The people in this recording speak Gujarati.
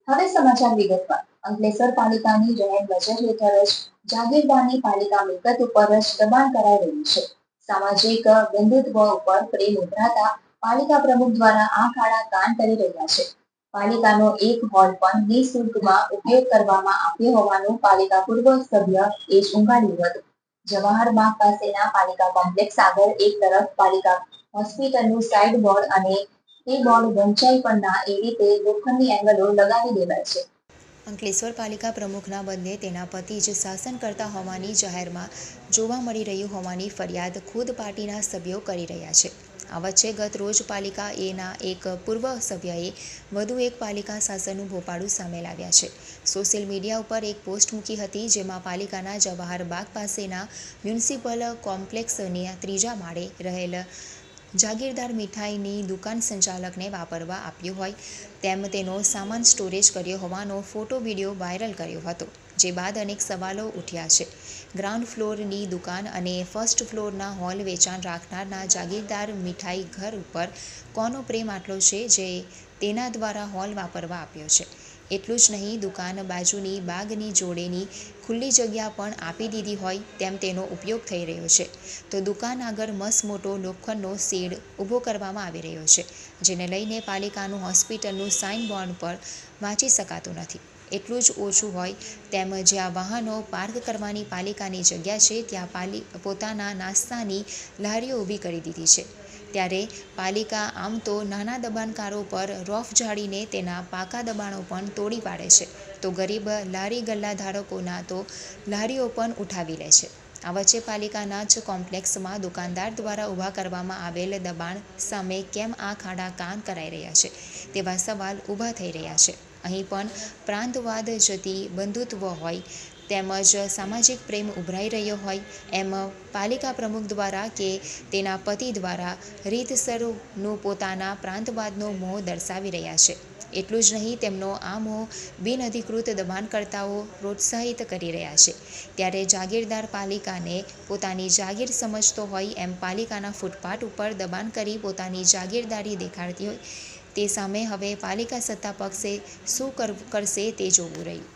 હવે સમાચાર વિગતવાર. અંકલેશ્વર પાલિકાની જાહેર બજેટ હેઠળ જ જાગીરદારની પાલિકા મિલકત ઉપર જ દબાણ કરાઈ રહ્યું છે. સામાજિક બંધુત્વ ઉપર પ્રેમ ઉભરાતા પાલિકા પ્રમુખ દ્વારા આ કાળા કાન કરી રહ્યા છે. પાલિકાનો એક હોલ પણ નિઃશુલ્કમાં ઉપયોગ કરવામાં આવ્યો હોવાનું પાલિકા પૂર્વ સભ્ય એ ઉઘાડ્યું હતું. જવાહર બાગ પાસેના પાલિકા કોમ્પ્લેક્સ આગળ એક તરફ પાલિકા હોસ્પિટલનું સાઇડ બોર્ડ અને તે બોર્ડ વંચાઈ પણ ના એ રીતે લોખંડની એંગલો લગાવી દેવાય છે. અંકલેશ્વર પાલિકા પ્રમુખના બદલે તેના પતિ જ શાસન કરતા હોવાની જાહેરમાં જોવા મળી રહ્યું હોવાની ફરિયાદ ખુદ પાર્ટીના સભ્યો કરી રહ્યા છે. આ વચ્ચે ગત રોજ પાલિકા એના એક પૂર્વ સભ્યએ વધુ એક પાલિકા શાસનનું ભોપાળું સામે લાવ્યા છે. સોશિયલ મીડિયા ઉપર એક પોસ્ટ મૂકી હતી, જેમાં પાલિકાના જવાહર બાગ પાસેના મ્યુનિસિપલ કોમ્પ્લેક્સની ત્રીજા માળે રહેલ જાગીરદાર મીઠાઈની દુકાન સંચાલકને વાપરવા આપ્યું હોય તેમ તેનો સામાન સ્ટોરેજ કર્યો હોવાનો ફોટો વિડીયો વાયરલ કર્યો હતો, જે બાદ અનેક સવાલો ઉઠ્યા છે. ગ્રાઉન્ડ ફ્લોરની દુકાન અને ફર્સ્ટ ફ્લોરના હોલ વેચાણ રાખનારના જાગીરદાર મીઠાઈ ઘર ઉપર કોનો પ્રેમ આટલો છે જે તેના દ્વારા હોલ વાપરવા આપ્યો છે? એટલું જ નહીં, દુકાન બાજુની બાગની જોડેની ખુલ્લી જગ્યા પણ આપી દીધી હોય તેમ તેનો ઉપયોગ થઈ રહ્યો છે. તો દુકાન આગળ મસમોટો લોખંડનો શેડ ઊભો કરવામાં આવી રહ્યો છે, જેને લઈને પાલિકાનું હોસ્પિટલનું સાઇન બોર્ડ પર વાંચી શકાતું નથી. એટલું જ ઓછું હોય તેમ જ્યાં વાહનો પાર્ક કરવાની પાલિકાની જગ્યા છે, ત્યાં પોતાના નાસ્તાની લારીઓ ઊભી કરી દીધી છે. ત્યારે પાલિકા આમ તો નાના દબાણકારો પર રોફ ઝાડીને તેના પાકા દબાણો પણ તોડી પાડે છે, તો ગરીબ લારી ગલ્લા ધારકોના તો લારીઓ પણ ઉઠાવી લે છે. આ વચ્ચે પાલિકાના જ કોમ્પ્લેક્સમાં દુકાનદાર દ્વારા ઊભા કરવામાં આવેલ દબાણ સામે કેમ આ ખાડા કાન કરાઈ રહ્યા છે તેવા સવાલ ઊભા થઈ રહ્યા છે. અહીં પણ પ્રાંતવાદ જતી બંધુત્વ હોય તેમજ સામાજિક પ્રેમ ઉભરાઈ રહ્યો હોય એમ પાલિકા પ્રમુખ દ્વારા કે તેના પતિ દ્વારા રીતસરનું પોતાના પ્રાંતવાદનો મોહ દર્શાવી રહ્યા છે. એટલું જ નહીં, તેમનો આ મોહ બિનઅધિકૃત દબાણકર્તાઓ પ્રોત્સાહિત કરી રહ્યા છે. ત્યારે જાગીરદાર પાલિકાને પોતાની જાગીર સમજતો હોય એમ પાલિકાના ફૂટપાથ ઉપર દબાણ કરી પોતાની જાગીરદારી દેખાડતી હોય તે સામે હવે પાલિકા સત્તા પક્ષે શું કરશે તે જોવું રહ્યું.